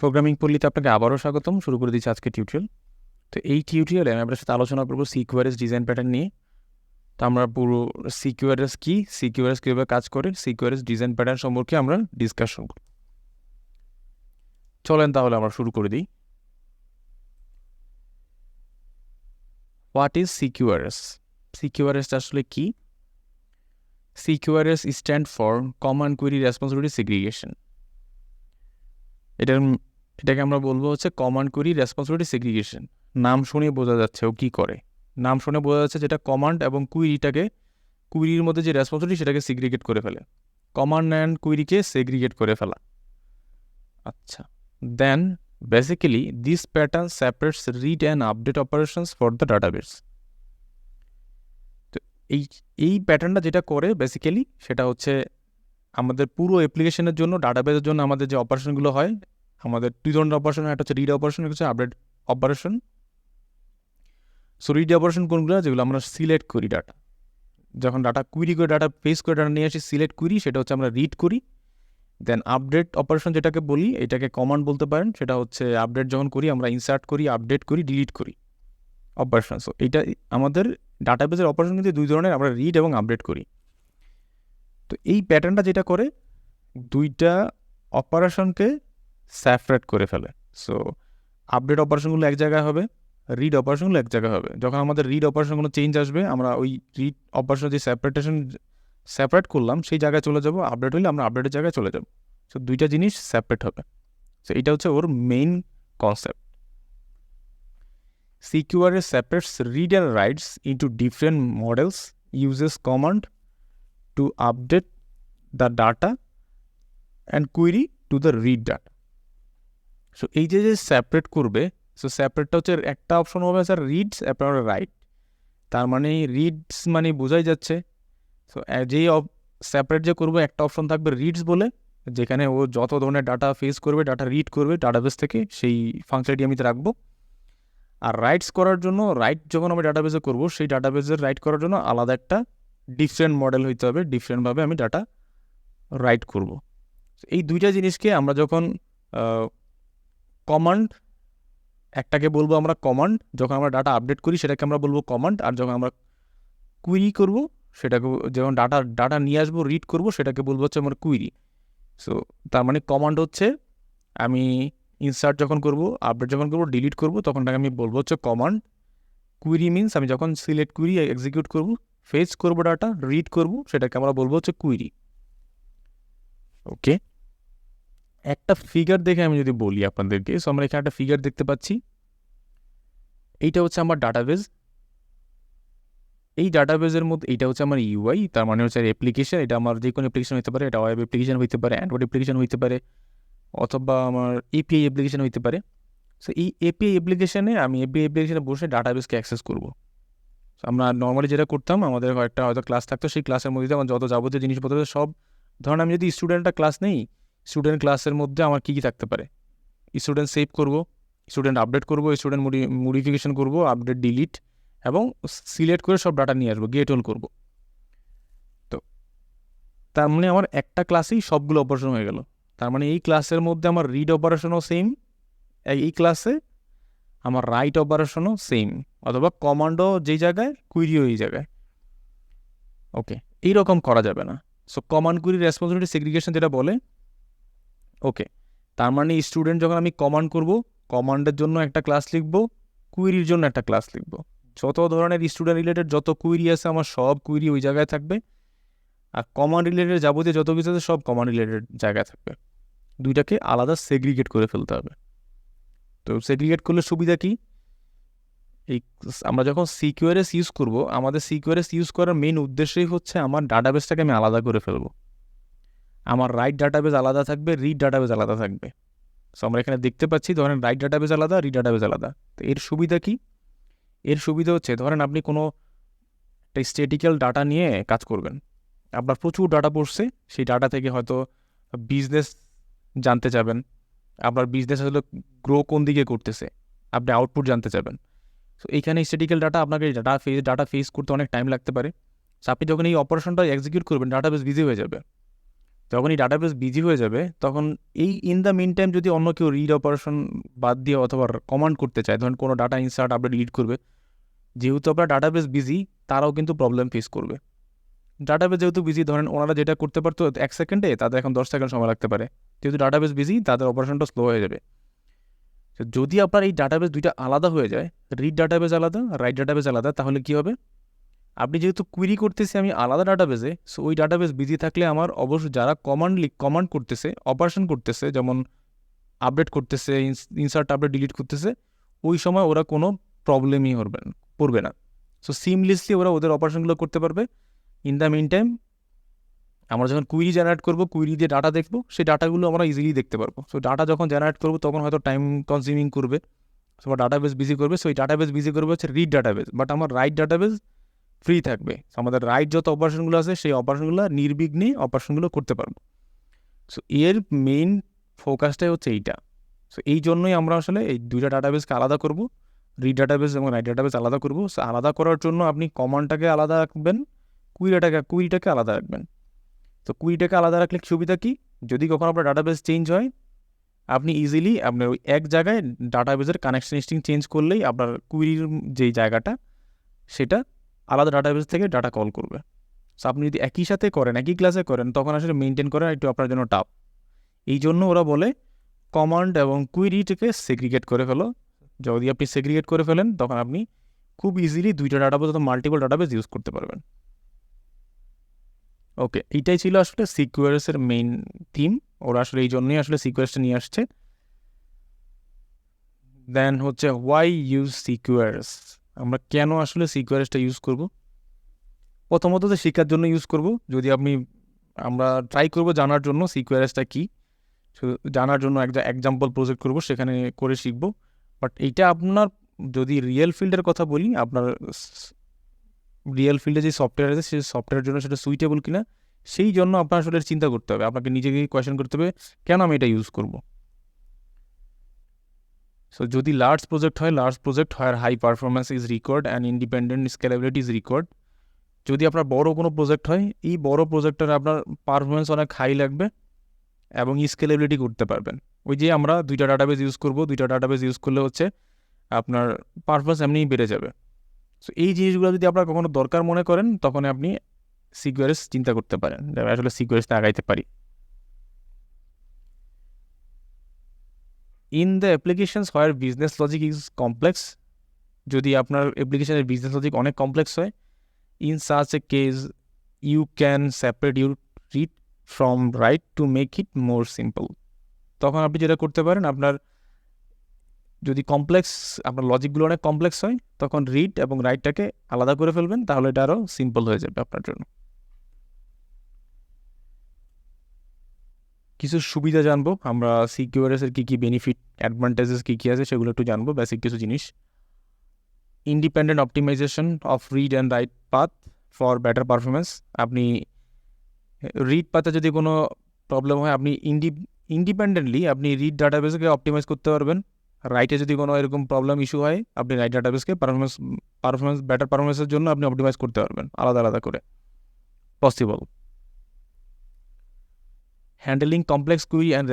Programming পল্লীতে আপনাকে আবারও স্বাগতম। শুরু করে দিচ্ছি আজকে টিউটোরিয়াল। তো এই টিউটোরিয়ালে আমি আপনার সাথে আলোচনা করবো সিকিউআরএস ডিজাইন প্যাটার্ন নিয়ে। তো আমরা পুরো সিকিউআরএস কি, সিকিউআরএস কীভাবে কাজ করে, সিকিউআরএস ডিজাইন প্যাটার্ন সম্পর্কে আমরা ডিসকাশন করব। চলেন তাহলে আমরা শুরু করে দিই। What is সিকিউআরএস? সিকিউআরএস আসলে কি? CQRS stand for command query responsibility segregation. এটাকে আমরা বলবো হচ্ছে কমান্ড কুয়েরি রেসপন্সিবিলিটি সেগ্রিগেশন। নাম শুনে বোঝা যাচ্ছে ও কি করে। নাম শুনে বোঝা যাচ্ছে যেটা কমান্ড এবং কুয়েরির মধ্যে যে রেসপন্সিবিলিটি সেটাকে সেগ্রিগেট করে ফেলে। কমান্ড অ্যান্ড কুয়েরিকে সেগ্রিগেট করে ফেলা। আচ্ছা, then basically this pattern separates read and update operations for the database. তো এই প্যাটার্নটা যেটা করে বেসিক্যালি সেটা হচ্ছে আমাদের পুরো অ্যাপ্লিকেশনের জন্য, ডাটাবেসের জন্য আমাদের যে অপারেশনগুলো হয়, আমাদের দুই ধরনের অপারেশন, একটা হচ্ছে রিড অপারেশন, একটা হচ্ছে update operation. So read operation কোনগুলো? যেগুলো আমরা সিলেক্ট করি ডাটা, যখন ডাটা কুইরি করে, ডাটা পেজ করে ডাটা নিয়ে আসি, সিলেক্ট করি, সেটা হচ্ছে আমরা রিড করি। দেন আপডেট অপারেশন যেটাকে বলি, এটাকে কমান্ড বলতে পারেন, সেটা হচ্ছে আপডেট যখন করি আমরা ইনসার্ট করি, আপডেট করি, ডিলিট করি অপারেশন। সো এইটা আমাদের ডাটাবেসের অপারেশন কিন্তু দুই ধরনের, আমরা রিড এবং আপডেট করি। তো এই প্যাটার্নটা যেটা করে দুইটা অপারেশনকে সেপারেট করে ফেলে। সো আপডেট অপারেশনগুলো এক জায়গায় হবে, রিড অপারেশনগুলো এক জায়গায় হবে। যখন আমাদের রিড অপারেশনগুলো চেঞ্জ আসবে, আমরা ওই রিড অপারেশন যে সেপারেট করলাম সেই জায়গায় চলে যাব, আপডেট হলে আমরা আপডেটের জায়গায় চলে যাব। সো দুইটা জিনিস সেপারেট হবে। সো এটা হচ্ছে ওর main concept. CQRS separates read and writes into different models, uses command to update the data and query to the read data. So এই যে সেপারেট করবে, সো সেপারেটটা হচ্ছে একটা অপশন হবে স্যার রিডস, আপনার রাইট। তার মানে রিডস মানে বোঝাই যাচ্ছে। সো যেই সেপারেট যে করবো, একটা অপশন থাকবে রিডস বলে, যেখানে ও যত ধরনের ডাটা ফেস করবে, ডাটা রিড করবে ডাটাবেস থেকে, সেই ফাংশনটি আমি রাখবো। আর রাইটস করার জন্য, রাইট যখন আমি ডাটাবেসে করবো, সেই ডাটাবেসের রাইট করার জন্য আলাদা একটা ডিফারেন্ট মডেল হইতে হবে, ডিফারেন্টভাবে আমি ডাটা রাইট করব। এই দুইটা জিনিসকে আমরা যখন কমান্ড, একটাকে বলবো আমরা কমান্ড, যখন আমরা ডাটা আপডেট করি সেটাকে আমরা বলবো কমান্ড, আর যখন আমরা কুইরি করব সেটাকে, যখন ডাটা নিয়ে আসবো, রিড করব, সেটাকে বলবো হচ্ছে আমার কুইরি। সো তার মানে কমান্ড হচ্ছে আমি ইনসার্ট যখন করব, আপডেট যখন করব, ডিলিট করব, তখন তাকে আমি বলবো হচ্ছে কমান্ড। কুইরি মিনস আমি যখন সিলেক্ট কুইরি এক্সিকিউট করব, ফেচ করব ডাটা, রিড করব, সেটাকে আমরা বলবো হচ্ছে কুইরি। ওকে, একটা ফিগার দেখে আমি যদি বলি আপনাদেরকে, সো আমরা এখানে একটা ফিগার দেখতে পাচ্ছি। এইটা হচ্ছে আমার ডাটাবেস। এই ডাটাবেসের মধ্যে এইটা হচ্ছে আমার ইউআই, তার মানে হচ্ছে অ্যাপ্লিকেশন। এটা আমার যে কোনো অ্যাপ্লিকেশন হতে পারে, এটা ওয়েব অ্যাপ্লিকেশন হতে পারে, অ্যান্ড্রয়েড অ্যাপ্লিকেশন হতে পারে, অথবা আমার এপিআই অ্যাপ্লিকেশন হতে পারে। সো এই এপিআই অ্যাপ্লিকেশনে আমি বসে ডাটাবেসকে অ্যাক্সেস করবো। আমরা নর্মালি যেটা করতাম, আমাদের একটা হয়তো ক্লাস থাকতো, সেই ক্লাসের মধ্যে আমার যত যাবতীয় জিনিসপত্র সব, ধরেন আমি যদি স্টুডেন্টটা ক্লাস নেই, স্টুডেন্ট ক্লাসের মধ্যে আমার কী কী থাকতে পারে, স্টুডেন্ট সেভ করব, স্টুডেন্ট আপডেট করব, স্টুডেন্ট মডিফিকেশন করব, আপডেট ডিলিট, এবং সিলেক্ট করে সব ডাটা নিয়ে আসবো, গেট অল করবো। তো তার মানে আমার একটা ক্লাসেই সবগুলো অপারেশন হয়ে গেল। তার মানে এই ক্লাসের মধ্যে আমার রিড অপারেশনও সেম, এই ক্লাসে আমার রাইট অপারেশনও সেম, অথবা কমান্ডও যেই জায়গায়, কুইরিও এই জায়গায়। ওকে, এইরকম করা যাবে না। So command query responsibility segregation যেটা বলে, ওকে, তার মানে স্টুডেন্ট যখন আমি কমান্ড করব, কমান্ডের জন্য একটা ক্লাস লিখব, কুইরির জন্য একটা ক্লাস লিখব। যত ধরনের স্টুডেন্ট রিলেটেড যত কুইরি আছে, আমার সব কুইরি ওই জায়গায় থাকবে, আর কমান্ড রিলেটেড যাবতীয় যত কিছু আছে সব কমান্ড রিলেটেড জায়গায় থাকবে। দুইটাকে আলাদা সেগ্রিগেট করে ফেলতে হবে। তো সেগ্রিগেট করলে সুবিধা কি? এই আমরা যখন সিকিউআরএস ইউজ করব, আমাদের সিকিউআরএস ইউজ করার মেইন উদ্দেশ্যই হচ্ছে আমার ডাটাবেসটাকে আমি আলাদা করে ফেলবো। আমার রাইট ডাটাবেস আলাদা থাকবে, রিড ডাটাবেস আলাদা থাকবে। সো আমরা এখানে দেখতে পাচ্ছি, ধরেন রাইট ডাটাবেস আলাদা, রিড ডাটাবেস আলাদা। তো এর সুবিধা কি? এর সুবিধা হচ্ছে, ধরেন আপনি কোনো একটা স্ট্যাটিক্যাল ডাটা নিয়ে কাজ করবেন, আপনার প্রচুর ডাটা পড়ছে, সেই ডাটা থেকে হয়তো বিজনেস জানতে চাবেন, আপনার বিজনেস আসলে গ্রো কোন দিকে করতেছে, আপনি আউটপুট জানতে চাবেন। সো এইখানে স্ট্যাটিক্যাল ডাটা আপনাকে ডাটা ফেস করতে অনেক টাইম লাগতে পারে। সো আপনি যখন এই অপারেশনটা এক্সিকিউট করবেন, ডাটাবেস বিজি হয়ে যাবে। যখন এই ডাটাবেস বিজি হয়ে যাবে তখন এই ইন দ্য মিন টাইম যদি অন্য কেউ রিড অপারেশন বাদ দিয়ে অথবা কমান্ড করতে চায়, ধরুন কোনো ডাটা ইনসার্ট আপডেট ডিলিট করবে, যেহেতু আপনার ডাটাবেস বিজি তারাও কিন্তু প্রবলেম ফেস করবে। ডাটাবেস যেহেতু বিজি, ধরেন ওনারা যেটা করতে পারতো 1 সেকেন্ডে, তাদের এখন 10 সেকেন্ড সময় লাগতে পারে। যেহেতু ডাটাবেস বিজি, তাদের অপারেশনটা স্লো হয়ে যাবে। তো যদি আপনার এই ডাটাবেস দুইটা আলাদা হয়ে যায়, রিড ডাটাবেস আলাদা, রাইট ডাটাবেস আলাদা, তাহলে কি হবে? আপনি যেহেতু কুইরি করতেছি আমি আলাদা ডাটাবেসে, সো ওই ডাটাবেস বিজি থাকলে আমার অবশ্যই যারা কমান্ড করতেছে, অপারেশন করতেছে, যেমন আপডেট করতেছে, ইনসার্ট আপডেট ডিলিট করতেছে, ওই সময় ওরা কোনো প্রবলেমই পড়বে না। সো সিমলেসলি ওরা ওদের অপারেশনগুলো করতে পারবে। ইন দ্য মিন টাইম আমরা যখন কুইরি জেনারেট করবো, কুইরি দিয়ে ডাটা দেখবো, সেই ডাটাগুলো আমরা ইজিলি দেখতে পারবো। সো ডাটা যখন জেনারেট করবো তখন হয়তো টাইম কনজিউমিং করবে, সো ডাটাবেস বিজি করবে। সো এই ডাটাবেস বিজি করবে হচ্ছে রিড ডাটাবেস, বাট আমার রাইট ডাটাবেস ফ্রি থাকবে। আমাদের রাইট যত অপারেশনগুলো আছে সেই অপারেশনগুলো নির্বিঘ্নে অপারেশনগুলো করতে পারবো। সো এর মেইন ফোকাসটাই হচ্ছে এইটা। সো এই জন্যই আমরা আসলে এই দুইটা ডাটাবেসকে আলাদা করব, রিড ডাটাবেস এবং রাইট ডাটাবেস আলাদা করব। সো আলাদা করার জন্য আপনি কমান্ডটাকে আলাদা রাখবেন, কুইরিটাকে আলাদা রাখবেন। তো কুইরিটাকে আলাদা রাখলে সুবিধা কি? যদি কখনো আপনার ডাটাবেস চেঞ্জ হয়, আপনি ইজিলি আপনার ওই এক জায়গায় ডাটাবেসের কানেকশন স্ট্রিং চেঞ্জ করলেই আপনার কুইরির যেই জায়গাটা সেটা আলাদা ডাটাবেস থেকে ডাটা কল করবে। সো আপনি যদি একই সাথে করেন, একই ক্লাসে করেন, তখন আসলে মেনটেন করা একটু আপনার জন্য টাফ। এই জন্য ওরা বলে কমান্ড এবং কুইরিটাকে সেগ্রিগেট করে ফেলো। যদি আপনি সেগ্রিগেট করে ফেলেন তখন আপনি খুব ইজিলি দুইটা ডাটাবেস অথবা মাল্টিপল ডাটাবেস ইউজ করতে পারবেন। ওকে, এইটাই ছিল আসলে সিকিউআরএসের মেইন থিম। ওরা আসলে এই জন্যই আসলে সিকিউআরএসটা নিয়ে আসছে। দেন হচ্ছে ওয়াই ইউজ সিকিউআরএস, আমরা কেন আসলে সিকিউআরএসটা ইউজ করব? প্রথমত তো শেখার জন্য ইউজ করব। যদি আমরা ট্রাই করব জানার জন্য সিকিউআরএসটা কী, জানার জন্য একটা এক্সাম্পল প্রজেক্ট করব, সেখানে করে শিখব। বাট এইটা আপনার যদি রিয়েল ফিল্ডের কথা বলি, আপনার রিয়েল ফিল্ডে যে সফটওয়্যার আছে সেই সফটওয়্যারের জন্য সেটা সুইটেবল কিনা, সেই জন্য আপনার আসলে চিন্তা করতে হবে। আপনাকে নিজেকে কোয়েশ্চেন করতে হবে কেন আমি এটা ইউজ করব। সো যদি লার্জ প্রজেক্ট হয় high performance is required and independent scalability is required. যদি আপনার বড় কোনো প্রজেক্ট হয়, এই বড় প্রজেক্টের আপনার পারফরমেন্স অনেক হাই লাগবে এবং স্কেলেবিলিটি করতে পারবেন। ওই যে আমরা দুইটা ডাটাবেস ইউজ করব, দুইটা ডাটাবেস ইউজ করলে হচ্ছে আপনার পারফরমেন্স এমনিই বেড়ে যাবে। সো এই জিনিসগুলো যদি আপনার কখনো দরকার মনে করেন, তখন আপনি সিকিউআরএস চিন্তা করতে পারেন যে আমি আসলে সিকিউআরএসটা আগাইতে পারি। In the applications where business logic is complex, যদি আপনার অ্যাপ্লিকেশনের বিজনেস লজিক অনেক কমপ্লেক্স হয়, in such a case you can separate your read from write to make it more simple. তখন আপনি যেটা করতে পারেন, আপনার যদি আপনার লজিকগুলো অনেক কমপ্লেক্স হয়, তখন রিড এবং রাইটটাকে আলাদা করে ফেলবেন, তাহলে এটা আরও সিম্পল হয়ে যাবে আপনার জন্য। কিছু সুবিধা জানবো আমরা, সিকিউআরএসের কী কী বেনিফিট, অ্যাডভান্টেজেস কী কী আছে সেগুলো একটু জানবো, বেসিক কিছু জিনিস। Independent optimization of read and write path for better performance. আপনি রিড পাথে যদি কোনো প্রবলেম হয়, আপনি ইন্ডিপেন্ডেন্টলি আপনি রিড ডাটাবেসকে অপটিমাইজ করতে পারবেন। রাইটে যদি কোনো এরকম প্রবলেম ইস্যু হয়, আপনি রাইট ডাটাবেসকে বেটার পারফরমেন্সের জন্য আপনি অপটিমাইজ করতে পারবেন আলাদা আলাদা করে, possible. Handling complex query and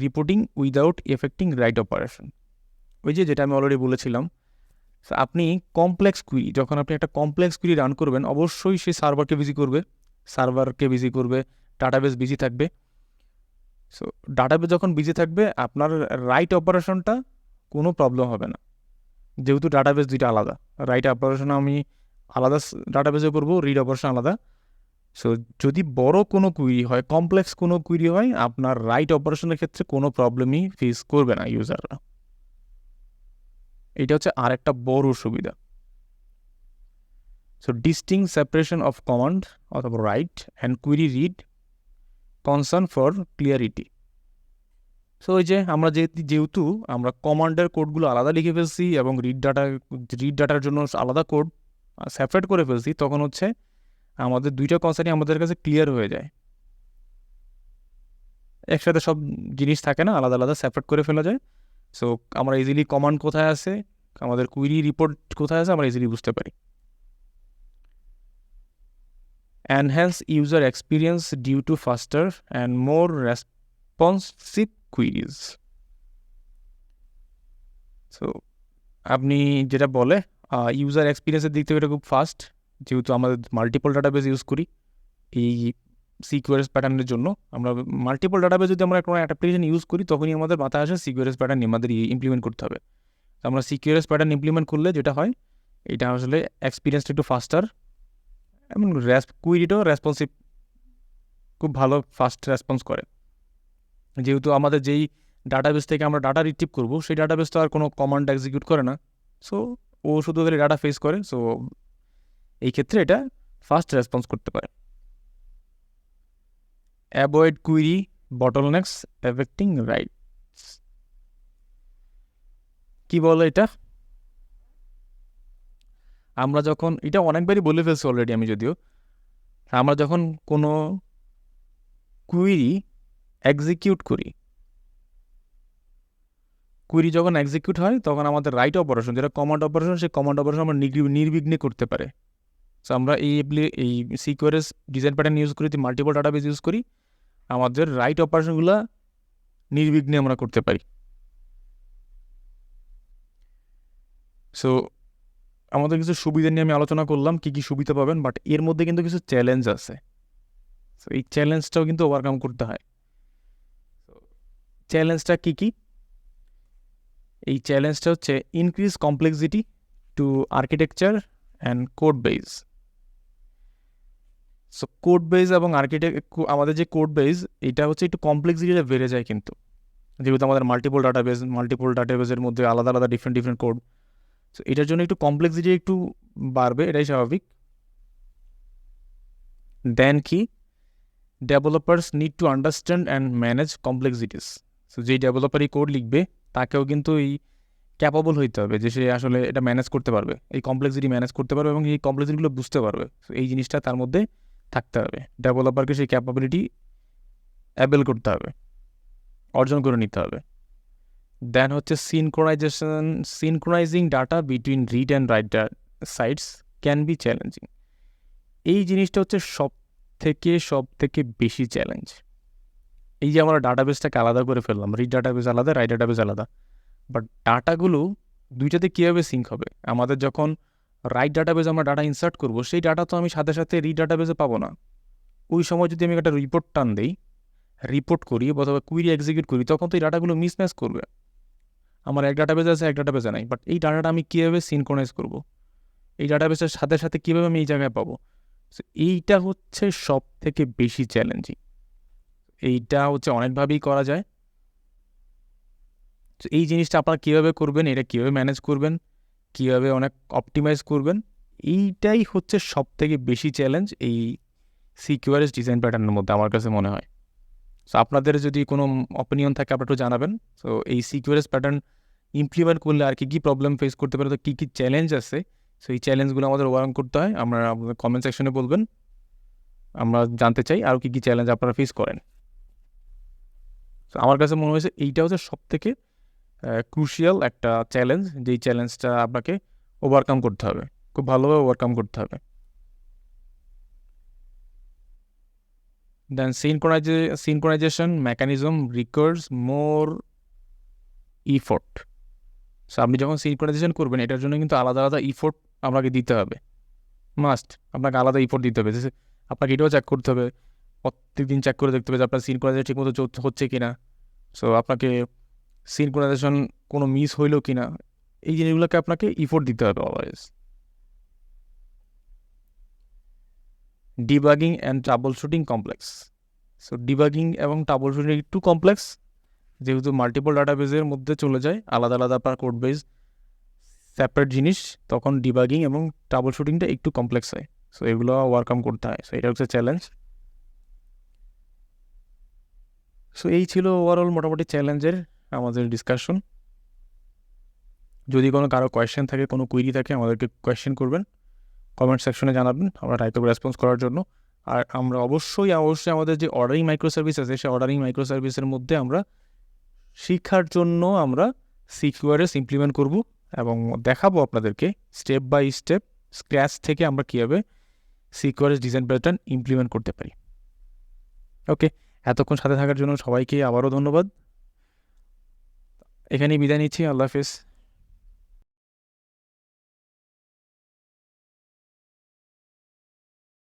reporting without affecting right operation. ওই যেটা আমি অলরেডি বলেছিলাম, আপনি যখন আপনি একটা কমপ্লেক্স কুইরি রান করবেন, অবশ্যই সে সার্ভারকে বিজি করবে, ডাটাবেস বিজি থাকবে। সো ডাটাবেস যখন বিজি থাকবে, আপনার রাইট অপারেশনটা কোনো প্রবলেম হবে না, যেহেতু ডাটাবেস দুইটা আলাদা। রাইট অপারেশন আমি আলাদা ডাটাবেসে করবো, রিড অপারেশন আলাদা। সো যদি বড় কোনো কুইরি হয়, কমপ্লেক্স কোনো কুইরি হয়, আপনার রাইট অপারেশনের ক্ষেত্রে কোনো প্রবলেমই ফেস করবে না ইউজাররা। এটা হচ্ছে আরেকটা বড় সুবিধা। So distinct separation of command অথবা write and query read concern for clarity. So ওই যে আমরা যেহেতু আমরা কমান্ডের কোডগুলো আলাদা লিখে ফেলছি এবং রিড ডাটার জন্য আলাদা কোড সেপারেট করে ফেলছি, তখন হচ্ছে আমাদের দুইটা কনসার্নই আমাদের কাছে ক্লিয়ার হয়ে যায়। একসাথে সব জিনিস থাকে না, আলাদা আলাদা সেপারেট করে ফেলা যায়। সো আমরা ইজিলি কমান্ড কোথায় আছে, আমাদের কুইরি রিপোর্ট কোথায় আছে, আমরা ইজিলি বুঝতে পারি। enhance user experience due to faster and more responsive queries. So আপনি যেটা বলে ইউজার এক্সপিরিয়েন্সের দিক থেকে এটা খুব ফাস্ট, যেহেতু আমাদের মাল্টিপল ডাটাবেস ইউজ করি এই সিকিউরিটি প্যাটার্নের জন্য। আমরা মাল্টিপল ডাটাবেস যদি আমরা কোনো একটা অ্যাপ্লিকেশন ইউজ করি তখনই আমাদের মাথায় আসে সিকিউরিটি প্যাটার্ন আমাদের ইমপ্লিমেন্ট করতে হবে। তো আমরা সিকিউরিটি প্যাটার্ন ইমপ্লিমেন্ট করলে যেটা হয়, এটা আসলে এক্সপিরিয়েন্সটা একটু ফাস্টার এবং কুইরিটাও রেসপন্সিভ, খুব ভালো ফাস্ট রেসপন্স করে। যেহেতু আমাদের যেই ডাটাবেস থেকে আমরা ডাটা রিট্রিভ করবো সেই ডাটাবেস তো আর কোনো কমান্ড এক্সিকিউট করে না, সো ও শুধু ওদের ডাটা ফেস করে, সো এই ক্ষেত্রে এটা ফাস্ট রেসপন্স করতে পারে। Avoid query bottlenecks affecting writes. কি বলে এটা? আমরা যখন এটা অনেকবারই বলে ফেলছি অলরেডি আমি, যদিও আমরা যখন কোনো কুইরি এক্সিকিউট করি, কুইরি যখন এক্সিকিউট হয় তখন আমাদের রাইট অপারেশন, যেটা কমান্ড অপারেশন, সেই কমান্ড অপারেশন আমরা নির্বিঘ্নে করতে পারে। সো আমরা এই সিকিউরিটি ডিজাইন প্যাটার্ন ইউজ করি, মাল্টিপল ডাটাবেস ইউজ করি, আমাদের রাইট অপারেশনগুলো নির্বিঘ্নে আমরা করতে পারি। সো আমাদের কিছু সুবিধা নিয়ে আমি আলোচনা করলাম, কী কী সুবিধা পাবেন, বাট এর মধ্যে কিন্তু কিছু চ্যালেঞ্জ আছে। সো এই চ্যালেঞ্জটাও কিন্তু ওভারকাম করতে হয়। চ্যালেঞ্জটা কী কী? এই চ্যালেঞ্জটা হচ্ছে increase complexity to architecture and code base. So code base এবং আমাদের যে কোড বেস, এটা হচ্ছে একটু কমপ্লেক্সিটিটা বেড়ে যায় কিন্তু, যেহেতু আমাদের মাল্টিপল ডাটাবেসের মধ্যে আলাদা আলাদা ডিফারেন্ট কোড, সো এটার জন্য একটু কমপ্লেক্সিটি একটু বাড়বে, এটাই স্বাভাবিক। দেন কি, developers need to understand and manage complexities. So যেই ডেভেলপারই কোড লিখবে তাকেও কিন্তু এই ক্যাপাবল হইতে হবে যে সে আসলে এটা ম্যানেজ করতে পারবে, এই কমপ্লেক্সিটি ম্যানেজ করতে পারবে এবং এই কমপ্লেক্সিটিগুলো বুঝতে পারবে। সো এই জিনিসটা তার মধ্যে থাকতে হবে, ডেভেলপারকে সেই ক্যাপাবিলিটি অ্যাবেল করতে হবে, অর্জন করে নিতে হবে। দেন হচ্ছে synchronising data between read and write sides can be challenging. এই জিনিসটা হচ্ছে সব থেকে বেশি চ্যালেঞ্জ। এই যে আমরা ডাটাবেসটাকে আলাদা করে ফেললাম, রিড ডাটাবেস আলাদা, রাইট ডাটাবেস আলাদা, বাট ডাটাগুলো দুইটাতে কীভাবে সিঙ্ক হবে? আমাদের যখন রাইট ডাটাবেস আমরা ডাটা ইনসার্ট করবো, সেই ডাটা তো আমি সাথে সাথে রিড ডাটাবেসে পাবো না। ওই সময় যদি আমি একটা রিপোর্ট টান দিই, রিপোর্ট করি অথবা কুইরি এক্সিকিউট করি, তখন তো এই ডাটাগুলো মিসম্যাচ করবে। আমার এক ডাটাবেস আছে, এক ডাটাবেসে নাই, বাট এই ডাটাটা আমি কীভাবে সিনক্রোনাইজ করবো? এই ডাটাবেসের সাথে সাথে কীভাবে আমি এই জায়গায় পাবো? এইটা হচ্ছে সব থেকে বেশি চ্যালেঞ্জিং। এইটা হচ্ছে অনেকভাবেই করা যায়। তো এই জিনিসটা আপনারা কীভাবে করবেন, এটা কীভাবে ম্যানেজ করবেন, কীভাবে অনেক অপটিমাইজ করবেন, এইটাই হচ্ছে সব থেকে বেশি চ্যালেঞ্জ এই সিকিউরিটি ডিজাইন প্যাটার্নের মধ্যে আমার কাছে মনে হয়। সো আপনাদের যদি কোনো অপিনিয়ন থাকে আপনারা একটু জানাবেন। সো এই সিকিউরিটি প্যাটার্ন ইমপ্লিমেন্ট করলে আর কী প্রবলেম ফেস করতে পারে, তো কী চ্যালেঞ্জ আছে, সো এই চ্যালেঞ্জগুলো আমাদের ওভারকাম করতে হয়। আমরা আপনাদের কমেন্ট সেকশনে বলবেন, আমরা জানতে চাই আরও কী চ্যালেঞ্জ আপনারা ফেস করেন। সো আমার কাছে মনে হয়েছে এইটা হচ্ছে সব থেকে ক্রুশিয়াল একটা চ্যালেঞ্জ, যেই চ্যালেঞ্জটা আপনাকে ওভারকাম করতে হবে, খুব ভালোভাবে ওভারকাম করতে হবে। Then synchronisation mechanism requires more effort. So আপনি যখন সিনক্রোনাইজেশন করবেন, এটার জন্য কিন্তু আলাদা আলাদা ইফোর্ট আপনাকে দিতে হবে, মাস্ট আপনাকে আলাদা ইফোর্ট দিতে হবে। আপনাকে এটাও চেক করতে হবে, প্রত্যেকদিন চেক করে দেখতে হবে যে আপনার সিনক্রোনাইজেশন ঠিকমতো হচ্ছে কি না। সো আপনাকে সিনক্রোনাইজেশন কোনো মিস হইলো কি না, এই জিনিসগুলোকে আপনাকে ইফোর্ট দিতে হবে always. Debugging and trouble shooting complex. So debugging এবং ট্রাবল শুটিং একটু কমপ্লেক্স, যেহেতু মাল্টিপল ডাটাবেসের মধ্যে চলে যায়, আলাদা আলাদা আপনার কোড বেস সেপারেট জিনিস, তখন ডিবাগিং এবং ট্রাবল শুটিংটা একটু কমপ্লেক্স হয়। সো এগুলো ওভারকাম করতে হয়, সো এটা হচ্ছে চ্যালেঞ্জ। সো এই ছিল ওভারঅল মোটামুটি চ্যালেঞ্জের আমাদের ডিসকাশন। যদি কারো কোয়েশ্চেন থাকে, কোনো কুইরি থাকে, আমাদেরকে কোয়েশ্চেন করবেন, কমেন্ট সেকশনে জানাবেন, আমরা ট্রাই করবো রেসপন্স করার জন্য। আর আমরা অবশ্যই আমাদের যে অর্ডারিং মাইক্রো সার্ভিস আছে, সেই অর্ডারিং মাইক্রো সার্ভিসের মধ্যে আমরা শিক্ষার জন্য আমরা সিকিউরিটি ইমপ্লিমেন্ট করব এবং দেখাবো আপনাদেরকে স্টেপ বাই স্টেপ স্ক্র্যাচ থেকে আমরা কীভাবে সিকোয়ারেন্স ডিজাইন প্যাটার্ন ইমপ্লিমেন্ট করতে পারি। ওকে, এতক্ষণ সাথে থাকার জন্য সবাইকে আবারও ধন্যবাদ। এখানেই বিদায় নিচ্ছি। আল্লাহ হাফেজ।